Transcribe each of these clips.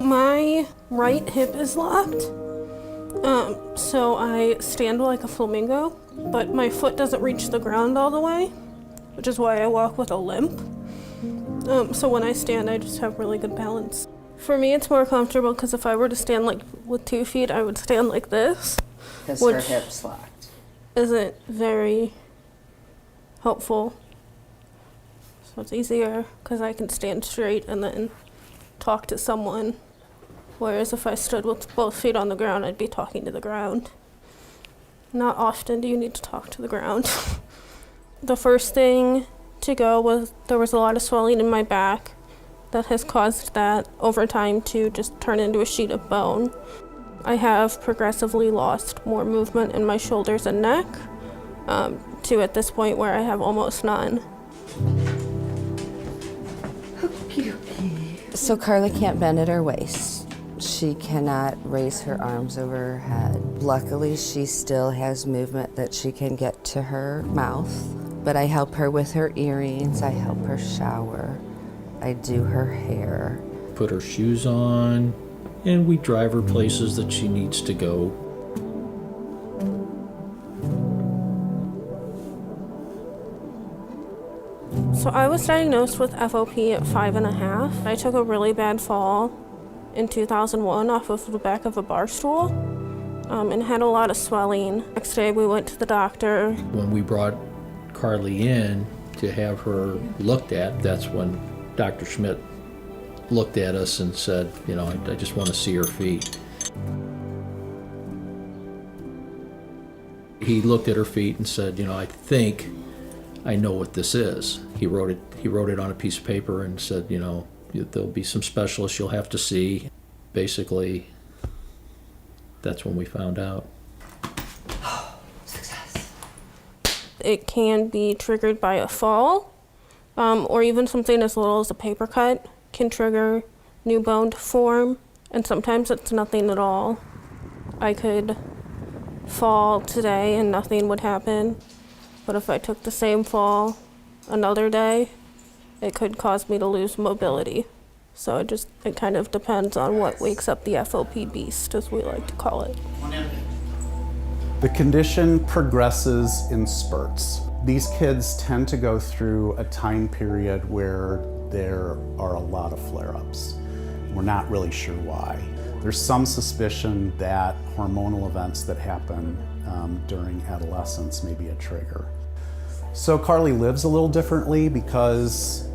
My right hip is locked, so I stand like a flamingo, but my foot doesn't reach the ground all the way, which is why I walk with a limp. So when I stand, I just have really good balance. For me, it's more comfortable because if I were to stand like with 2 feet, I would stand like this. Because her hip's locked. Isn't very helpful. So it's easier because I can stand straight and then talk to someone. Whereas if I stood with both feet on the ground, I'd be talking to the ground. Not often do you need to talk to the ground. The first thing to go was there was a lot of swelling in my back that has caused that over time to just turn into a sheet of bone. I have progressively lost more movement in my shoulders and neck, to at this point where I have almost none. So Carly can't bend at her waist. She cannot raise her arms over her head. Luckily, she still has movement that she can get to her mouth, but I help her with her earrings, I help her shower, I do her hair. Put her shoes on, and we drive her places that she needs to go. So I was diagnosed with FOP at 5.5. I took a really bad fall in 2001 off of the back of a bar stool and had a lot of swelling. Next day we went to the doctor. When we brought Carly in to have her looked at, that's when Dr. Schmidt looked at us and said, you know, I just want to see her feet. He looked at her feet and said, you know, I think I know what this is. He wrote it on a piece of paper and said, you know, there'll be some specialists you'll have to see. Basically, that's when we found out. Success. It can be triggered by a fall, or even something as little as a paper cut can trigger new bone to form, and sometimes it's nothing at all. I could fall today and nothing would happen, but if I took the same fall another day, it could cause me to lose mobility. So it kind of depends on what wakes up the FOP beast, as we like to call it. The condition progresses in spurts. These kids tend to go through a time period where there are a lot of flare-ups. We're not really sure why. There's some suspicion that hormonal events that happen during adolescence may be a trigger. So Carly lives a little differently because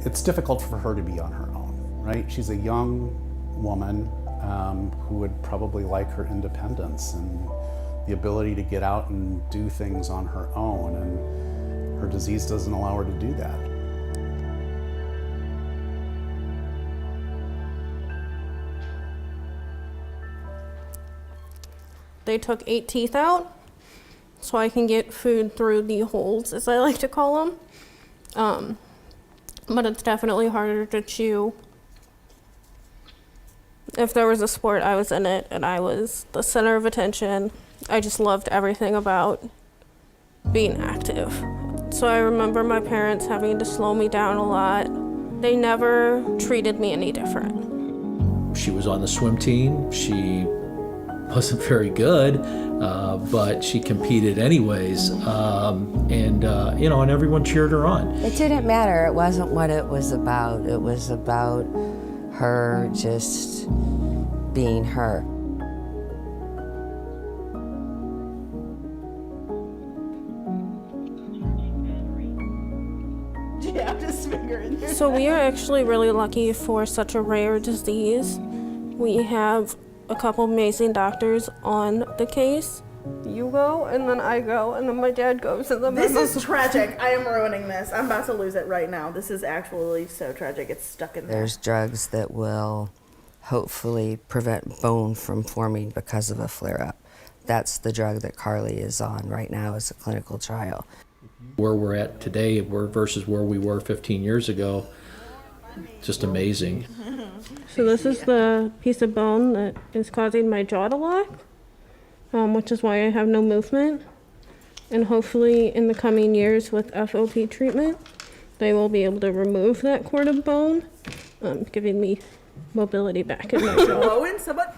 it's difficult for her to be on her own, right? She's a young woman who would probably like her independence and the ability to get out and do things on her own, and her disease doesn't allow her to do that. They took 8 teeth out, so I can get food through the holes, as I like to call them. But it's definitely harder to chew. If there was a sport, I was in it, and I was the center of attention. I just loved everything about being active. So I remember my parents having to slow me down a lot. They never treated me any different. She was on the swim team. She wasn't very good, but she competed anyways, and everyone cheered her on. It didn't matter. It wasn't what it was about. It was about her just being her. So we are actually really lucky for such a rare disease. We have a couple amazing doctors on the case. You go, and then I go, and then my dad goes, and then This is tragic. I am ruining this. I'm about to lose it right now. This is actually so tragic. It's stuck in there. There's drugs that will hopefully prevent bone from forming because of a flare-up. That's the drug that Carly is on right now as a clinical trial. Where we're at today versus where we were 15 years ago, just amazing. So this is the piece of bone that is causing my jaw to lock, which is why I have no movement. And hopefully in the coming years with FOP treatment, they will be able to remove that cord of bone, giving me mobility back in my jaw. Blowing someone.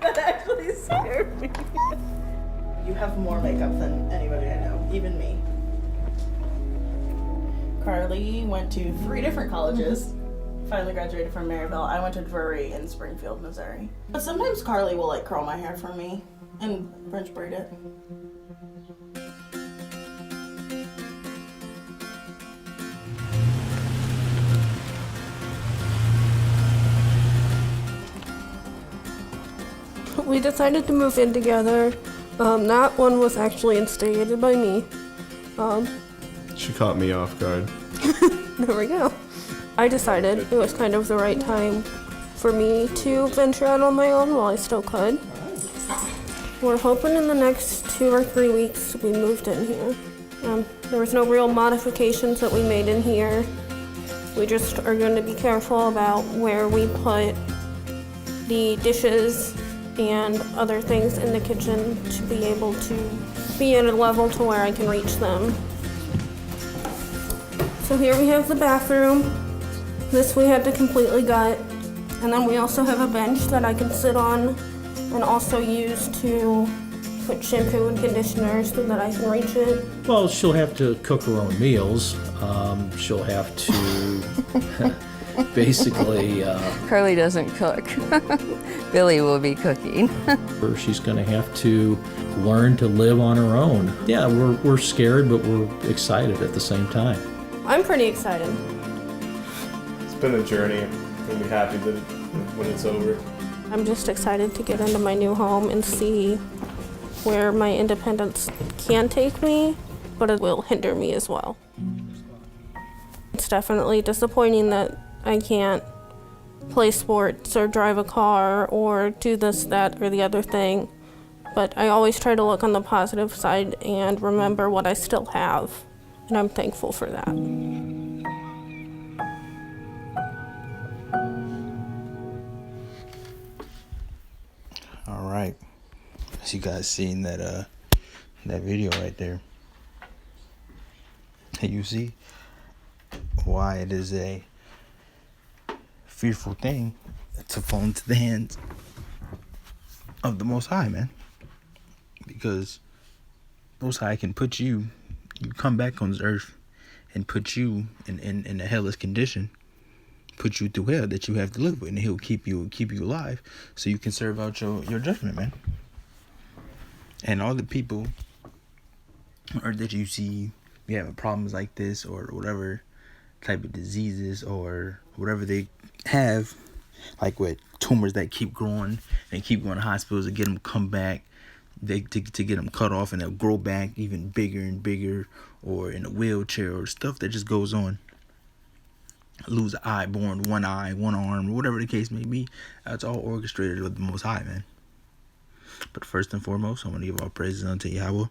That actually scared me. You have more makeup than anybody I know, even me. Carly went to 3 different colleges. Finally graduated from Maryville. I went to Drury in Springfield, Missouri. But sometimes Carly will like curl my hair for me and French braid it. We decided to move in together. That one was actually instigated by me. She caught me off guard. There we go. I decided it was kind of the right time for me to venture out on my own while I still could. We're hoping in the next 2 or 3 weeks we moved in here. There was no real modifications that we made in here. We just are going to be careful about where we put the dishes and other things in the kitchen to be able to be at a level to where I can reach them. So here we have the bathroom. This we had to completely gut. And then we also have a bench that I can sit on and also use to put shampoo and conditioner so that I can reach it. Well, she'll have to cook her own meals. She'll have to basically, Carly doesn't cook. Billy will be cooking. she's going to have to learn to live on her own. Yeah, we're scared, but we're excited at the same time. I'm pretty excited. It's been a journey. I'll be happy that when it's over. I'm just excited to get into my new home and see where my independence can take me, but it will hinder me as well. It's definitely disappointing that I can't play sports or drive a car or do this, that, or the other thing, but I always try to look on the positive side and remember what I still have, and I'm thankful for that. All right, as you guys seen that video right there, you see why it is a fearful thing to fall into the hands of the Most High, man. Because Most High can put you come back on this earth and put you in a hellish condition, put you through hell that you have to live with, and He'll keep you alive so you can serve out your judgment, man. And all the people or that you see having problems like this or whatever type of diseases or whatever they have, like with tumors that keep growing and keep going to hospitals to get them come back, to get them cut off and they'll grow back even bigger and bigger, or in a wheelchair, or stuff that just goes on. Lose an eye, born one eye, one arm, whatever the case may be. That's all orchestrated with the Most High, man. But first and foremost, I want to give all praises unto Yahweh,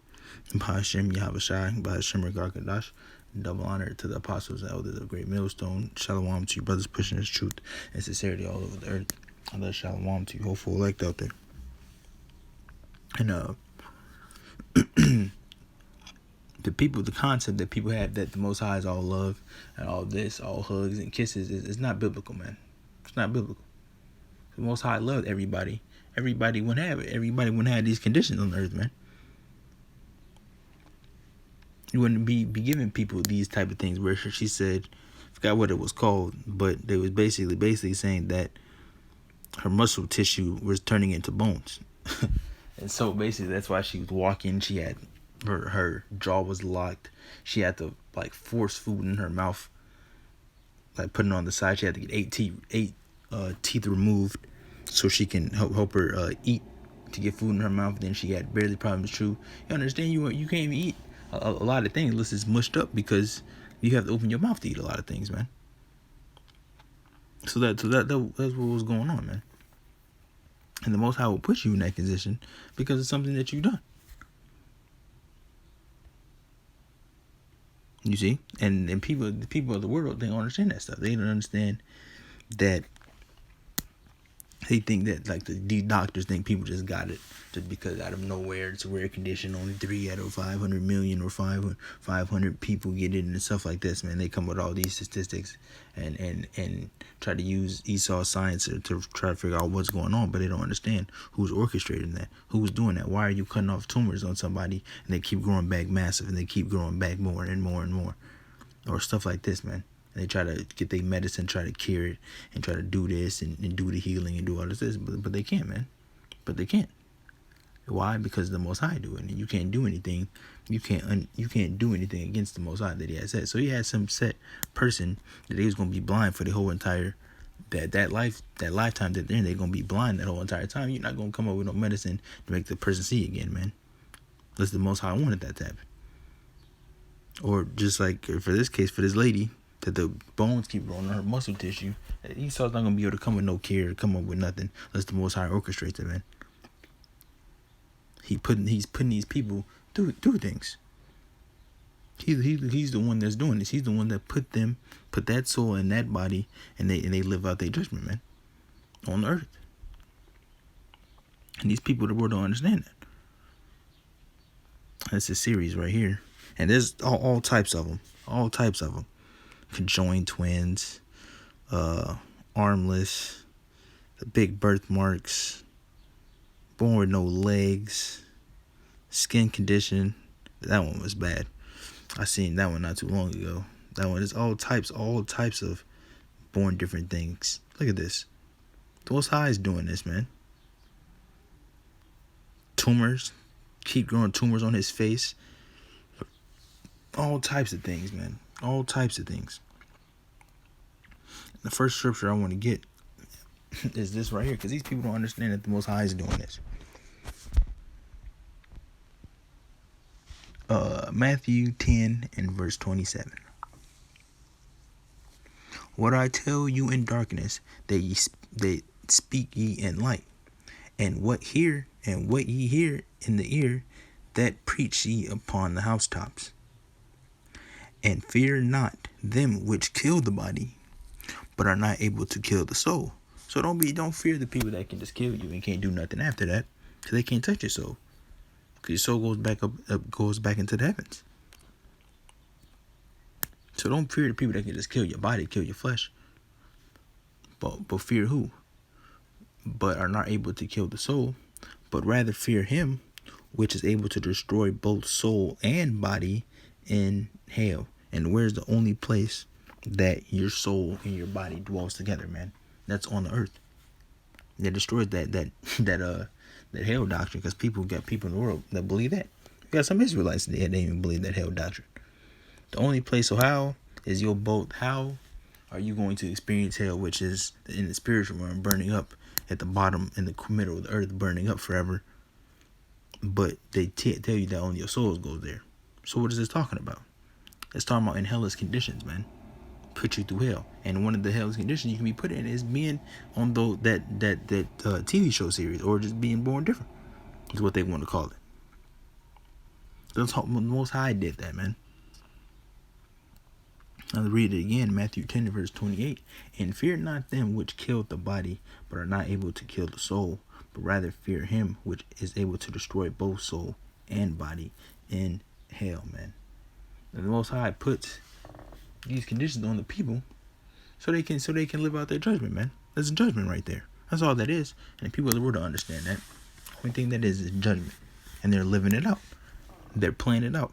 Bahashem, Yahweh Shai, Bahashem, Regardadash. Double honor to the apostles and elders of Great Millstone. Shalom to you brothers pushing this truth and sincerity all over the earth. Allah shalom to you, hopeful elect out there. And the people, the concept that people have that the Most High is all love and all this, all hugs and kisses, is not biblical, man. It's not biblical. The Most High loved everybody. Everybody wouldn't have it. Everybody wouldn't have these conditions on the earth, man. You wouldn't be giving people these type of things where she said, I forgot what it was called, but they was basically saying that her muscle tissue was turning into bones. And so basically that's why she was walking. She had her jaw was locked. She had to like force food in her mouth, like putting it on the side. She had to get eight teeth removed so she can help her eat, to get food in her mouth. Then she had barely problems. True, you understand? You can't even eat a lot of things unless it's mushed up, because you have to open your mouth to eat a lot of things, man. So that's what was going on, man. And the Most High will put you in that position because it's something that you've done. You see? And the people of the world, they don't understand that stuff. They don't understand that They think that like these doctors think people just got it just because out of nowhere it's a rare condition. Only 3 out of 500 million or 500 people get it and stuff like this. Man, they come with all these statistics and try to use Esau science to try to figure out what's going on, but they don't understand who's orchestrating that, who's doing that. Why are you cutting off tumors on somebody and they keep growing back massive and they keep growing back more and more and more, or stuff like this, man. They try to get their medicine, try to cure it, and try to do this and do the healing and do all this, but they can't, man. But they can't. Why? Because the Most High do it, and you can't do anything. You can't do anything against the Most High that He has said. So He had some set person that they was gonna be blind for the whole entire that lifetime that they're in. They're gonna be blind that whole entire time. You're not gonna come up with no medicine to make the person see again, man. Unless the Most High wanted that to happen. Or just like for this case, for this lady, that the bones keep growing on her muscle tissue. Esau's not gonna be able to come with no care, come up with nothing unless the Most High orchestrates it, man. He's putting these people through things. He's the one that's doing this. He's the one that put that soul in that body, and they live out their judgment, man, on the earth. And these people, the world don't understand that. That's a series right here, and there's all types of them, conjoined twins, armless, the big birthmarks, born with no legs, skin condition. That one was bad. I seen that one not too long ago. That one is all types of born different things. Look at this. The Most High is doing this, man. Tumors, keep growing tumors on his face. All types of things, man. All types of things. The first scripture I want to get is this right here, because these people don't understand that the Most High is doing this. Matthew 10 and verse 27. What I tell you in darkness, that speak ye in light, and what ye hear in the ear, that preach ye upon the housetops. And fear not them which kill the body, but are not able to kill the soul. So don't fear the people that can just kill you and can't do nothing after that, because they can't touch your soul. Because your soul goes back into the heavens. So don't fear the people that can just kill your body, kill your flesh. But fear who? But are not able to kill the soul, but rather fear him which is able to destroy both soul and body in hell. And where's the only place that your soul and your body dwells together, man? That's on the earth. That destroys that hell doctrine, because people got people in the world that believe that. You got some Israelites that they even believe that hell doctrine. The only place, so how is your boat, how are you going to experience hell, which is in the spiritual realm, burning up at the bottom, in the middle of the earth, burning up forever? But they tell you that only your soul goes there. So what is this talking about? It's talking about in hellish conditions, man. Put you through hell. And one of the hellish conditions you can be put in is being on that TV show series, or just being born different, is what they want to call it. The Most High did that, man. I'll read it again, Matthew 10 verse 28. And fear not them which kill the body, but are not able to kill the soul, but rather fear him which is able to destroy both soul and body in hell, man. And the Most High puts these conditions on the people so they can live out their judgment, man. That's judgment right there. That's all that is. And the people of the world don't understand that. The only thing that is judgment. And they're living it out. They're playing it out.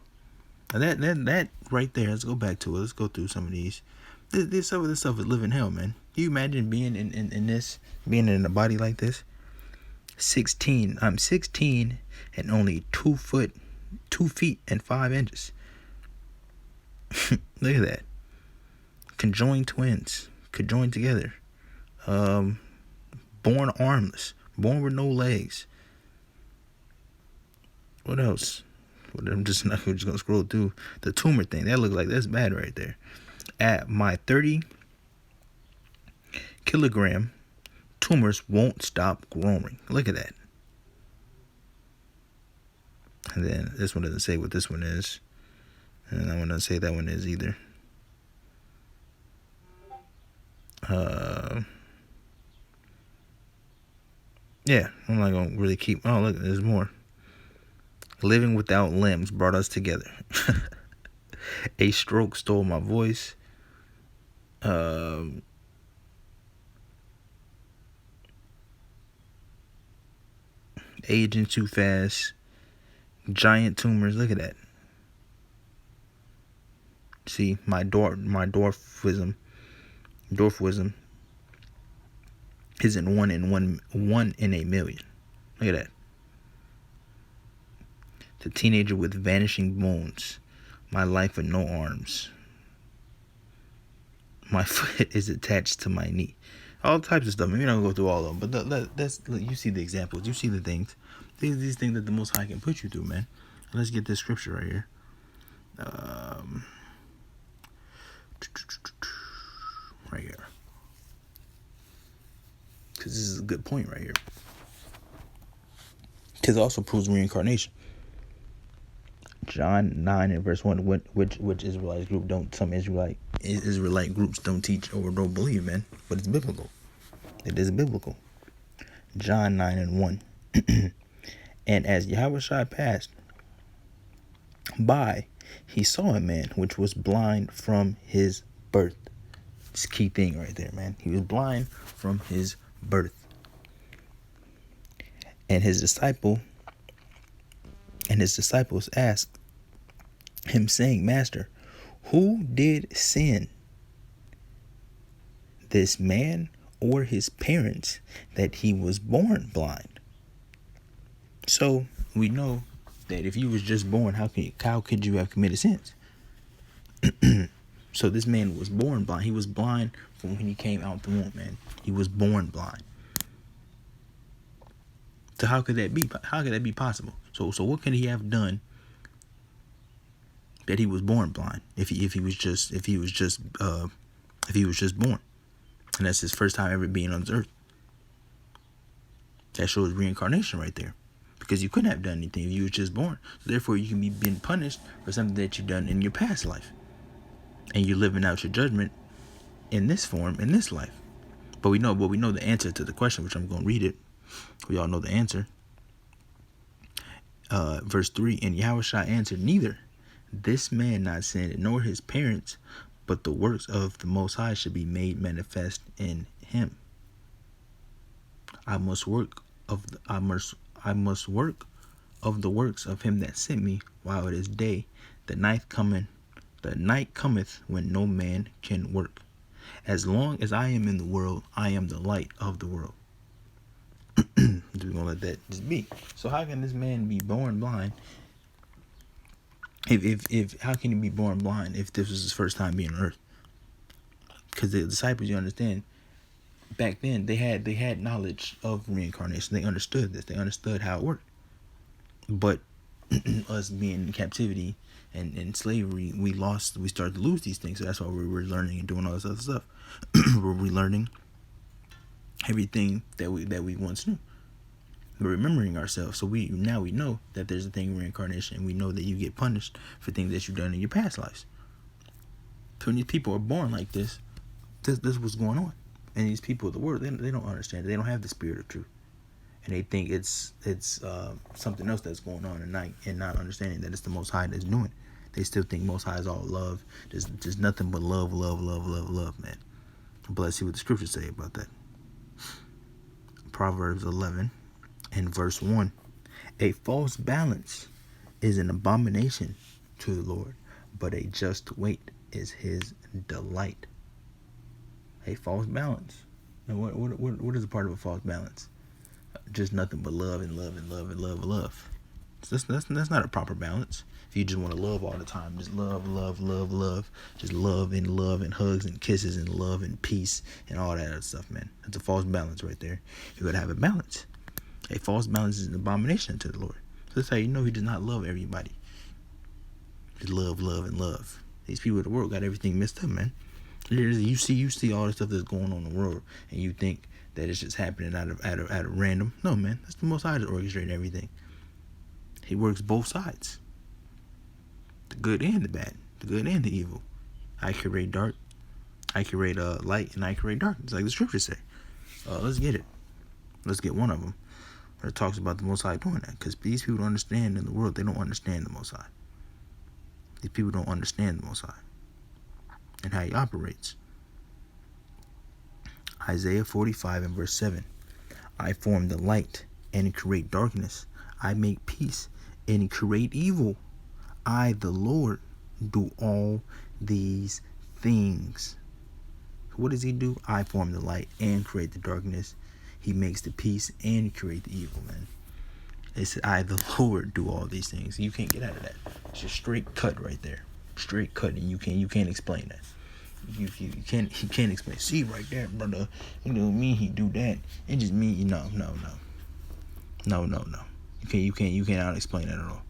And that right there, let's go back to it. Let's go through some of these. Some of this stuff is living hell, man. Can you imagine being in this, being in a body like this? I'm 16 and only 2 feet and 5 inches. Look at that. Conjoined twins, conjoined together. Born armless, born with no legs. What else? I'm just gonna scroll through the tumor thing. That looks like that's bad right there. At my 30 kilogram, tumors won't stop growing. Look at that. And then this one doesn't say what this one is, and that one doesn't say that one is either. Yeah, I'm not gonna really keep. Oh, look, there's more. Living without limbs brought us together. A stroke stole my voice. Aging too fast. Giant tumors. Look at that. See, my dwarfism isn't one in a million. Look at that. The teenager with vanishing bones. My life with no arms. My foot is attached to my knee. All types of stuff. Maybe not go through all of them, but that's you see the examples. You see the things. These things that the Most High can put you through, man. Let's get this scripture right here. Right here. Because this is a good point right here. Because it also proves reincarnation. John 9 and verse 1. Which Israelite group don't some Israelite groups don't teach or don't believe, man. But it's biblical. It is biblical. John 9 and 1. And as Yahushua passed by, he saw a man which was blind from his birth. It's a key thing right there, man. He was blind from his birth. And his disciples asked him, saying, Master, who did sin, this man or his parents, that he was born blind? So we know that if you was just born, how could you have committed sins? So this man was born blind. He was blind from when he came out the womb, man. He was born blind. So how could that be? How could that be possible? So what could he have done that he was born blind? If he was just born, and that's his first time ever being on this earth. That shows reincarnation right there, because you couldn't have done anything if you was just born. So therefore, you can be being punished for something that you've done in your past life, and you're living out your judgment in this form in this life. But we know the answer to the question, which I'm going to read it. We all know the answer. Verse 3, and Yahushua answered, neither this man not sinned, nor his parents, but the works of the Most High should be made manifest in him. I must work of the works of him that sent me while it is day. The night cometh when no man can work. As long as I am in the world, I am the light of the world. We're gonna let that just be. So how can this man be born blind? If how can he be born blind if this was his first time being on earth? Because the disciples, you understand, back then they had knowledge of reincarnation. They understood this. They understood how it worked. But us being in captivity and in slavery, we started to lose these things. So that's why we were learning and doing all this other stuff. We're relearning everything that we once knew. We're remembering ourselves. So we know that there's a thing, reincarnation, and we know that you get punished for things that you've done in your past lives. So when these people are born like this is what's going on. And these people of the world, they don't understand it. They don't have the spirit of truth. And they think it's something else that's going on and not understanding that it's the Most High that's doing it. They still think Most High is all love. There's nothing but love, man. But let's see what the scriptures say about that. Proverbs 11 and verse 1. A false balance is an abomination to the Lord, but a just weight is his delight. A false balance. Now what is a part of a false balance? Just nothing but love and love and love and love and love. So that's not a proper balance. If you just want to love all the time, just love, just love and hugs and kisses and love and peace and all that other stuff, man. That's a false balance right there. You gotta have a balance. A false balance is an abomination to the Lord. So that's how you know he does not love everybody. Just love and love. These people of the world got everything messed up, man. You see all the stuff that's going on in the world, and you think that it's just happening out of random. No, man, that's the Most High that orchestrates everything. He works both sides, the good and the bad, the good and the evil. I create dark, I create light, and I create darkness, like the scriptures say. Let's get it. Let's get one of them. But it talks about the Most High doing that, because these people don't understand in the world. They don't understand the Most High. These people don't understand the Most High and how he operates. Isaiah 45 and verse 7. I form the light and create darkness. I make peace and create evil. I, the Lord, do all these things. What does he do? I form the light and create the darkness. He makes the peace and create the evil, man. It said, I, the Lord, do all these things. You can't get out of that. It's just straight cut right there. Straight cut, and you can't explain that. You can't explain. See right there, brother. You know me, he do that. It just mean no. You cannot explain that at all.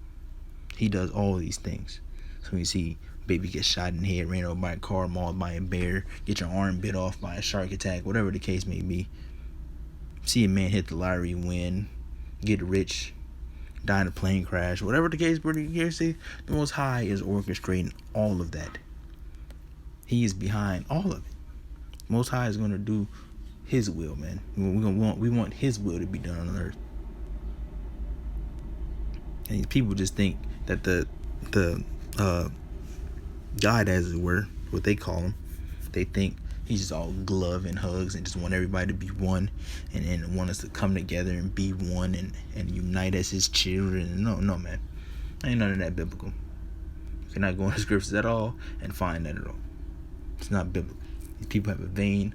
He does all these things. So you see, baby get shot in the head, ran over by a car, mauled by a bear, get your arm bit off by a shark attack, whatever the case may be. See a man hit the lottery, win, get rich, die in a plane crash, whatever the case, brother. You see, the Most High is orchestrating all of that. He is behind all of it. Most High is going to do his will, man. We want his will to be done on earth. And people just think that the God, as it were, what they call him, they think he's just all glove and hugs and just want everybody to be one and want us to come together and be one and unite as his children. No, man. Ain't none of that biblical. You cannot go in the scriptures at all and find that at all. It's not biblical. These people have a vain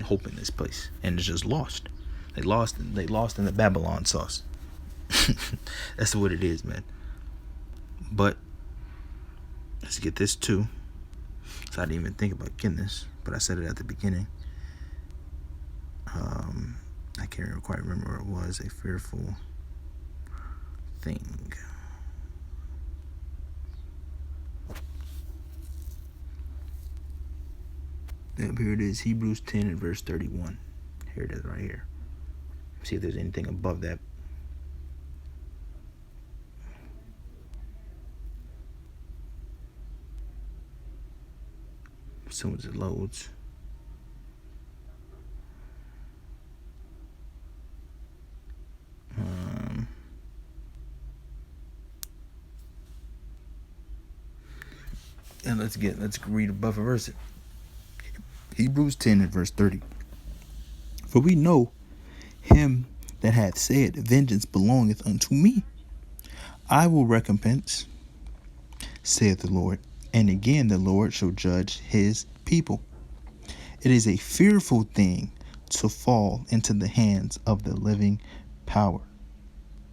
hope in this place, and it's just lost. They lost in the Babylon sauce. That's what it is, man. But let's get this too. So I didn't even think about getting this, but I said it at the beginning. I can't quite remember where it was. A fearful thing. Yep, here it is. Hebrews 10 and verse 31. Here it is right here. See if there's anything above that. As soon as it loads. And let's read above a verse. Hebrews 10 and verse 30. For we know him that hath said, vengeance belongeth unto me. I will recompense, saith the Lord. And again the Lord shall judge his people. It is a fearful thing to fall into the hands of the living power.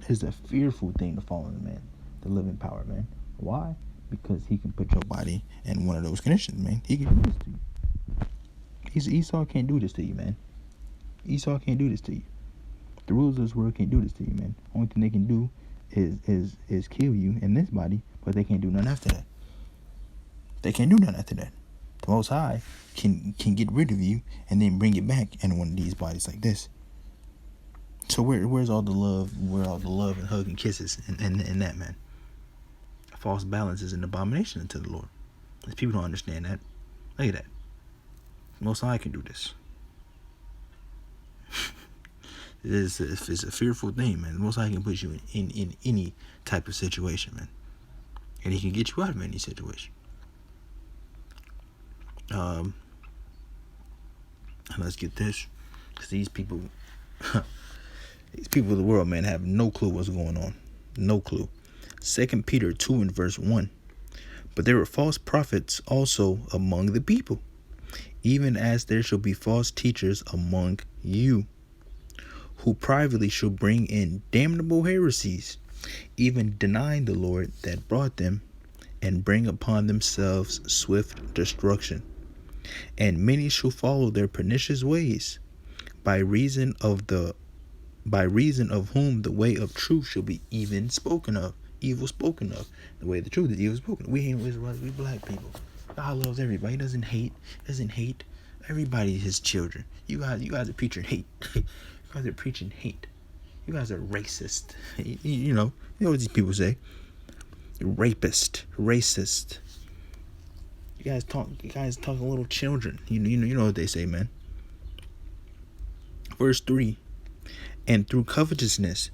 It is a fearful thing to fall into the living power, man. Why? Because he can put your body in one of those conditions, man. He can do this to you. Esau can't do this to you, man. Esau can't do this to you. The rulers of this world can't do this to you, man. Only thing they can do is kill you in this body, but they can't do nothing after that. They can't do nothing after that. The Most High can get rid of you and then bring it back in one of these bodies like this. So where's all the love? Where all the love and hug and kisses and that, man? False balance is an abomination unto the Lord. These people don't understand that. Look at that. Most High can do this. It's a fearful thing, man. The Most High can put you in any type of situation, man. And he can get you out of any situation. And let's get this. Because these people of the world, man, have no clue what's going on. No clue. 2 Peter 2 and verse 1. But there were false prophets also among the people, even as there shall be false teachers among you, who privately shall bring in damnable heresies, even denying the Lord that brought them, and bring upon themselves swift destruction. And many shall follow their pernicious ways, by reason of whom the way of truth shall be evil spoken of. The way of the truth is evil spoken. We ain't Israelites, we black people. God loves everybody. He doesn't hate. Everybody is his children. You guys are preaching hate. You guys are preaching hate. You guys are racist. You know what these people say. Rapist, racist. You guys talk little children. You know what they say, man. Verse 3. And through covetousness,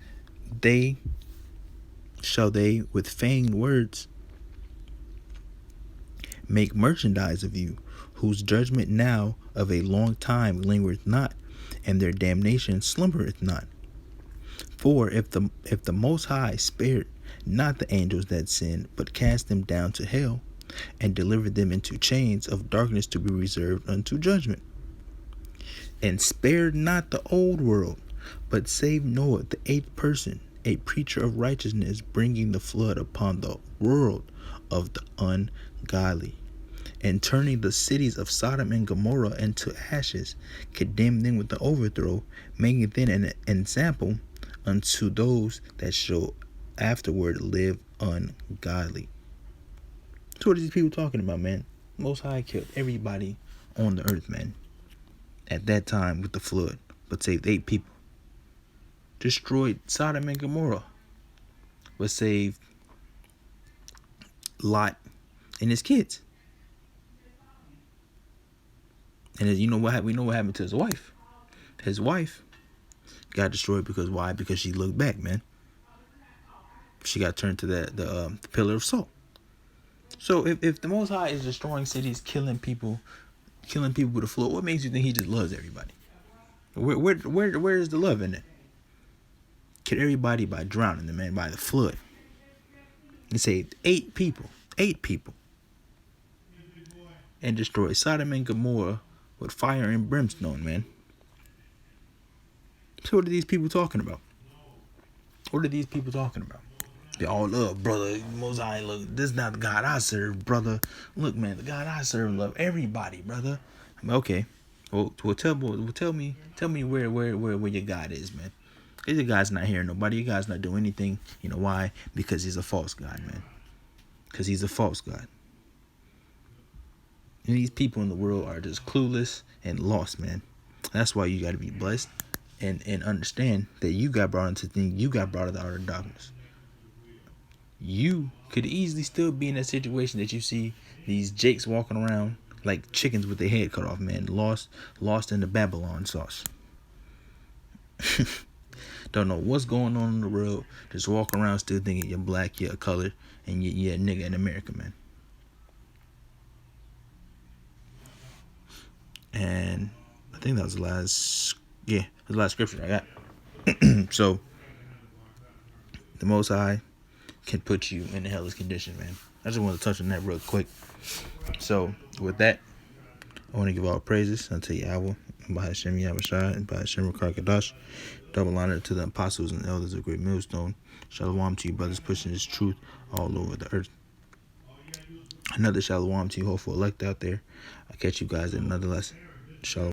shall they with feigned words make merchandise of you, whose judgment now of a long time lingereth not, and their damnation slumbereth not. For if the Most High spared not the angels that sinned, but cast them down to hell, and delivered them into chains of darkness to be reserved unto judgment, and spared not the old world, but saved Noah the eighth person, a preacher of righteousness, bringing the flood upon the world of the ungodly, and turning the cities of Sodom and Gomorrah into ashes, condemned them with the overthrow, making them an example unto those that shall afterward live ungodly. So what are these people talking about, man? Most High killed everybody on the earth, man, at that time with the flood, but saved 8 people. Destroyed Sodom and Gomorrah, but saved Lot and his kids. And you know what? We know what happened to his wife. His wife got destroyed because why? Because she looked back, man. She got turned to the pillar of salt. So if the Most High is destroying cities, killing people with the flood, what makes you think He just loves everybody? Where is the love in it? Killed everybody by drowning them, man, by the flood. He saved 8 people, and destroyed Sodom and Gomorrah with fire and brimstone, man. So what are these people talking about? What are these people talking about? They all love, brother. Most High, look, this is not the God I serve, brother. Look, man, the God I serve love everybody, brother. I mean, okay. Well, tell me where your God is, man. Because your God's not hearing nobody. Your God's not doing anything. You know why? Because He's a false God, man. Because He's a false God. And these people in the world are just clueless and lost, man. That's why you got to be blessed and understand that you got brought into things. You got brought out of outer darkness. You could easily still be in that situation that you see these jakes walking around like chickens with their head cut off, man. Lost in the Babylon sauce. Don't know what's going on in the world. Just walk around still thinking you're black, you're colored, and you're a nigga in America, man. And I think that was the last scripture I got. So the Most High can put you in the hellish condition, man. I just want to touch on that real quick. So with that, I want to give all praises unto Yahweh, and by Hashem Yahushua, and by Hashem Rakakadash. Double honor to the apostles and elders of Great Millstone. Shalom to you, brothers, pushing this truth all over the earth. Another shalom to you, hopeful elect out there. I'll catch you guys in another lesson. Shalom.